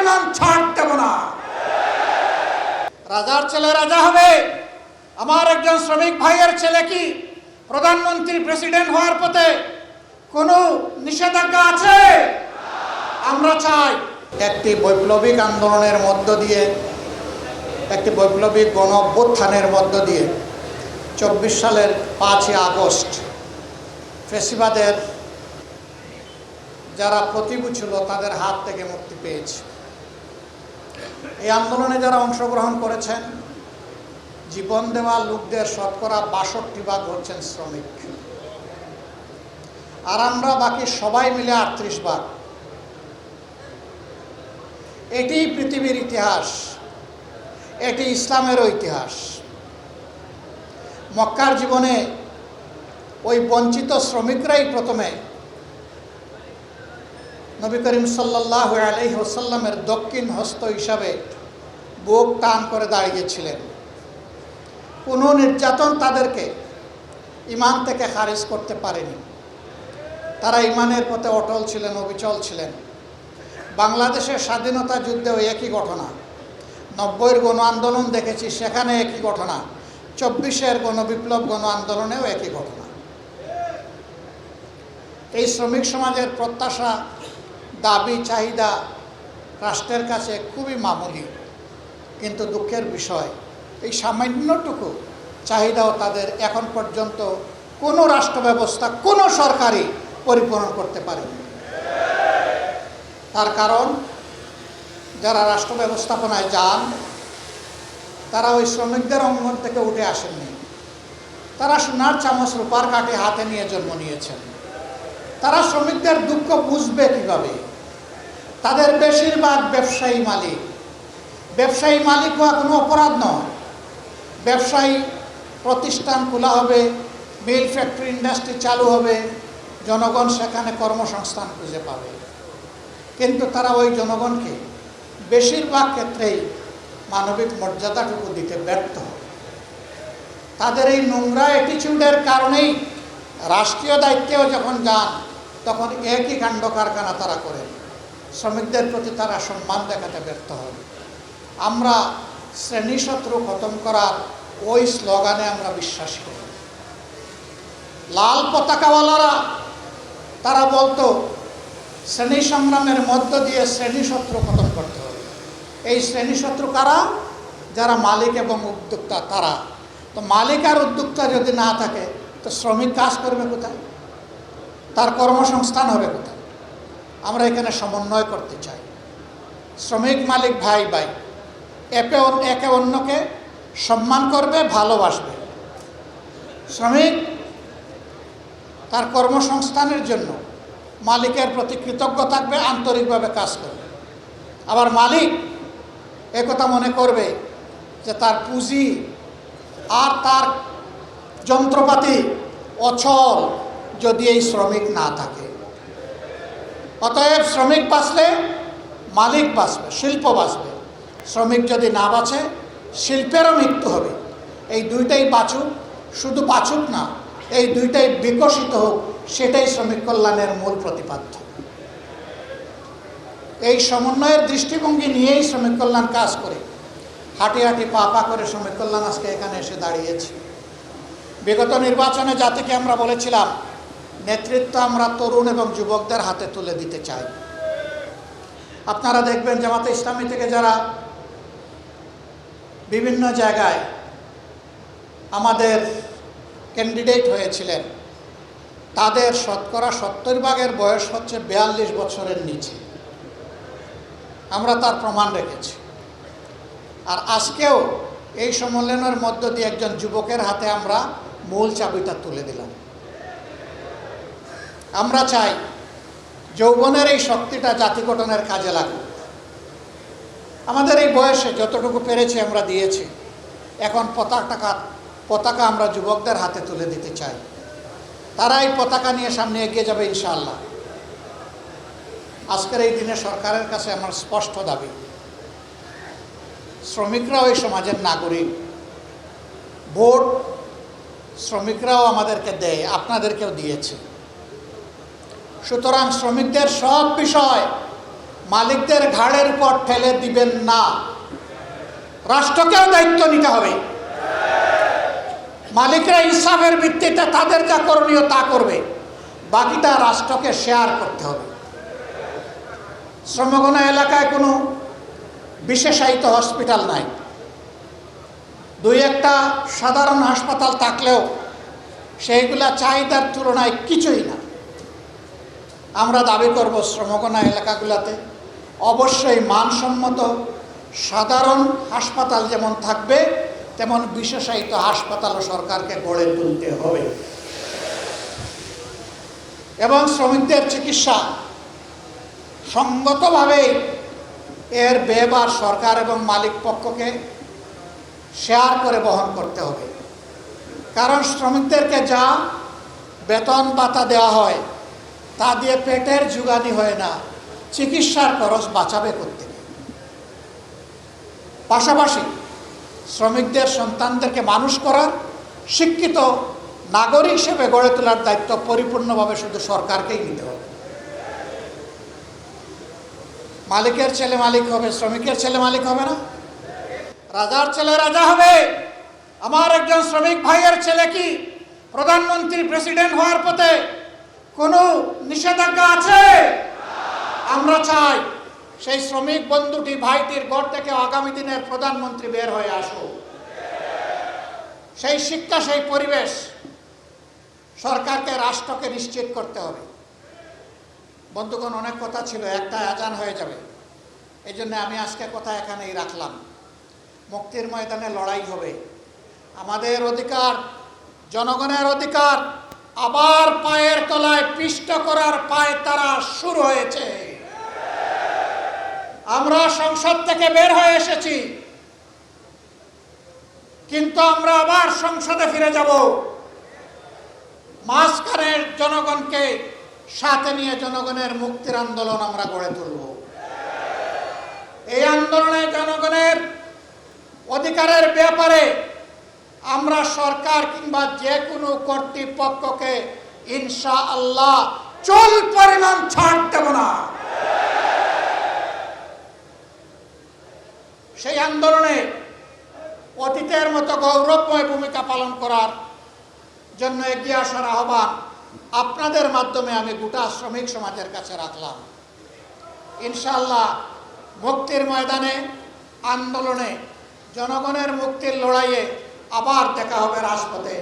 জীবন ছাড় দেব না। রাজার ছেলে রাজা হবে। আমার একজন শ্রমিক ভাইয়ের ছেলে কি প্রধানমন্ত্রী প্রেসিডেন্ট হওয়ার পথে কোনো নিষেধাজ্ঞা আছে? আমরা চাই একটি বৈপ্লবিক আন্দোলনের মধ্য দিয়ে, একটি বৈপ্লবিক গণ অভ্যুত্থানের মধ্য দিয়ে 24 সালের 5ই আগস্ট ফ্যাসিবাদের যারা প্রতিভূ ছিল তাদের হাত থেকে মুক্তি পেয়েছে। এই আন্দোলনে যারা অংশগ্রহণ করেছেন, জীবন দেওয়া লোকদের শতকরা 62% হচ্ছেন শ্রমিক, আর আমরা বাকি সবাই মিলে 38%। এটি পৃথিবীর ইতিহাস, এটি ইসলামেরও ইতিহাস। মক্কার জীবনে ওই বঞ্চিত শ্রমিকরাই প্রথমে নবী করিম সাল্লাল্লাহু আলাইহি ওয়াসাল্লামের দক্ষিণ হস্ত হিসাবে বুক টান করে দাঁড়িয়েছিলেন। কোনো নির্যাতন তাদেরকে ঈমান থেকে খারিজ করতে পারেনি। তারা ঈমানের পথে অটল ছিলেন, অবিচল ছিলেন। বাংলাদেশের স্বাধীনতা যুদ্ধেও একই ঘটনা, 90-এর গণ আন্দোলন দেখেছি, সেখানে একই ঘটনা, 24-এর গণবিপ্লব গণ আন্দোলনেও একই ঘটনা। এই শ্রমিক সমাজের প্রত্যাশা, দাবি, চাহিদা রাষ্ট্রের কাছে খুবই মামুলি, কিন্তু দুঃখের বিষয় এই সামান্যটুকু চাহিদাও তাদের এখন পর্যন্ত কোনো রাষ্ট্র ব্যবস্থা, কোনো সরকারই পরিপূরণ করতে পারেনি। তার কারণ যারা রাষ্ট্র ব্যবস্থাপনায় যান তারা ওই শ্রমিকদের অঙ্গন থেকে উঠে আসেননি। তারা সোনার চামচ রূপার কাঠি হাতে নিয়ে জন্ম নিয়েছেন। তারা শ্রমিকদের দুঃখ বুঝবে কীভাবে? তাদের বেশিরভাগ ব্যবসায়ী মালিক। ব্যবসায়ী মালিক হওয়া কোনো অপরাধ নয়। ব্যবসায়ী প্রতিষ্ঠান খোলা হবে, মিল, ফ্যাক্টরি, ইন্ডাস্ট্রি চালু হবে, জনগণ সেখানে কর্মসংস্থান খুঁজে পাবে। কিন্তু তারা ওই জনগণকে বেশিরভাগ ক্ষেত্রেই মানবিক মর্যাদাটুকু দিতে ব্যর্থ হবে। তাদের এই নোংরা অ্যাটিটিউডের কারণেই রাষ্ট্রীয় দায়িত্বেও যখন যান তখন একই কাণ্ড কারখানা তারা করেন। শ্রমিকদের প্রতি তারা সম্মান দেখাতে ব্যর্থ হন। আমরা শ্রেণীশত্রু খতম করার ওই স্লোগানে আমরা বিশ্বাসী করি। লাল পতাকাওয়ালারা তারা বলতো শ্রেণী সংগ্রামের মধ্য দিয়ে শ্রেণীশত্রু খতম করতে হবে। এই শ্রেণীশত্রু কারা? যারা মালিক এবং উদ্যোক্তা তারা। তো মালিক আর উদ্যোক্তা যদি না থাকে তো শ্রমিক কাজ করবে কোথায়? তার কর্মসংস্থান হবে কোথায়? আমরা এখানে সমন্বয় করতে চাই। শ্রমিক মালিক ভাই ভাই একে অন্যকে সম্মান করবে, ভালোবাসবে। শ্রমিক তার কর্মসংস্থানের জন্য মালিকের প্রতি কৃতজ্ঞ থাকবে, আন্তরিকভাবে কাজ করবে। আবার মালিক একথা মনে করবে যে তার পুঁজি আর তার যন্ত্রপাতি অচল যদি এই শ্রমিক না থাকে। অতএব শ্রমিক বাঁচলে মালিক বাঁচবে, শিল্প বাঁচবে। শ্রমিক যদি না বাঁচে শিল্পেরও মৃত্যু হবে। এই দুইটাই বাঁচুক, শুধু বাঁচুক না, এই দুইটাই বিকশিত হোক, সেটাই শ্রমিক কল্যাণের মূল প্রতিপাদ্য। এই সমন্বয়ের দৃষ্টিভঙ্গি নিয়েই শ্রমিক কল্যাণ কাজ করে। হাঁটি হাঁটি পা পা করে শ্রমিক কল্যাণ আজকে এখানে এসে দাঁড়িয়েছে। বিগত নির্বাচনে জাতিকে আমরা বলেছিলাম নেতৃত্ব আমরা তরুণ এবং যুবকদের হাতে তুলে দিতে চাই। আপনারা দেখবেন জামাতে ইসলামী থেকে যারা বিভিন্ন জায়গায় আমাদের ক্যান্ডিডেট হয়েছিলেন তাদের শতকরা 70% বয়স হচ্ছে 42 বছরের নিচে। আমরা তার প্রমাণ রেখেছি। আর আজকেও এই সম্মেলনের মধ্য দিয়ে একজন যুবকের হাতে আমরা মূল চাবিটা তুলে দিলাম। আমরা চাই যৌবনের এই শক্তিটা জাতি গঠনের কাজে লাগুক। আমাদের এই বয়সে যতটুকু পেরেছি আমরা দিয়েছি। এখন পতাকা আমরা যুবকদের হাতে তুলে দিতে চাই। তারা এই পতাকা নিয়ে সামনে এগিয়ে যাবে ইনশাআল্লাহ। আজকের এই দিনে সরকারের কাছে আমার স্পষ্ট দাবি, শ্রমিকরাও এই সমাজের নাগরিক। ভোট শ্রমিকরাও আমাদেরকে দেয়, আপনাদেরকেও দিয়েছে। সুতরাং শ্রমিকদের সব বিষয় মালিকদের ঘাড়ের উপর ঠেলে দিবেন না। রাষ্ট্রকেও দায়িত্ব নিতে হবে। মালিকরা ইনসাফের ভিত্তিতে তাদের যা করণীয় তা করবে, বাকিটা রাষ্ট্রকে শেয়ার করতে হবে। শ্রমঘন এলাকায় কোনো বিশেষায়িত হসপিটাল নাই, দুই একটা সাধারণ হাসপাতাল থাকলেও সেইগুলা চাহিদার তুলনায় কিছুই না। আমরা দাবি করব শ্রমঘন এলাকাগুলোতে অবশ্যই মানসম্মত সাধারণ হাসপাতাল যেমন থাকবে, তেমন বিশেষায়িত হাসপাতালও সরকারকে গড়ে তুলতে হবে এবং শ্রমিকদের চিকিৎসা সঙ্গতভাবে এর ব্যয়ভার সরকার এবং মালিক পক্ষকে শেয়ার করে বহন করতে হবে। কারণ শ্রমিকদেরকে যা বেতন ভাতা দেওয়া হয় তা দিয়ে পেটের জোগানি হয় না, চিকিৎসার খরচ বাঁচাবে করতে। পাশাপাশি শ্রমিকদের সন্তানদেরকে মানুষ করার শিক্ষিত নাগরিক হিসেবে গড়ে তোলার দায়িত্ব পরিপূর্ণভাবে শুধু সরকারকেই নিতে হবে। মালিকের ছেলে মালিক হবে, শ্রমিকের ছেলে মালিক হবে না। রাজার ছেলে রাজা হবে। আমার একজন শ্রমিক ভাইয়ের ছেলে কি প্রধানমন্ত্রী প্রেসিডেন্ট হওয়ার পথে কোনো নিষেধাজ্ঞা আছে? আমরা চাই সেই শ্রমিক বন্ধুটি ভাইটির ঘর থেকে আগামী দিনের প্রধানমন্ত্রী বের হয়ে আসুক। সেই শিক্ষা, সেই পরিবেশ সরকারকে, রাষ্ট্রকে নিশ্চিত করতে হবে। বন্ধুগণ, অনেক কথা ছিল, একটা আজান হয়ে যাবে, এই জন্য আমি আজকে কথা এখানেই রাখলাম। মুক্তির ময়দানে লড়াই হবে। আমাদের অধিকার, জনগণের অধিকার আবার পায়ের তলায় পিষ্ট করার পায়তারা শুরু হয়েছে। আমরা সংসদ থেকে বের হয়ে এসেছি, কিন্তু আমরা আবার সংসদে ফিরে যাব। মাঝখানের জনগণকে সাথে নিয়ে জনগণের মুক্তির আন্দোলন আমরা গড়ে তুলব। এই আন্দোলনে জনগণের অধিকারের ব্যাপারে আমরা সরকার কিংবা যে কোনো কর্তৃপক্ষকে ইনশাআল্লাহ চুল পরিমাণ ছাড় দেব না। সেই আন্দোলনে অতীতের মতো গৌরবময় ভূমিকা পালন করার জন্য এগিয়ে আসার আহ্বান আপনাদের মাধ্যমে আমি গোটা শ্রমিক সমাজের কাছে রাখলাম। ইনশাআল্লাহ মুক্তির ময়দানে, আন্দোলনে, জনগণের মুক্তির লড়াইয়ে আবার দেখা হবে রাজপথে।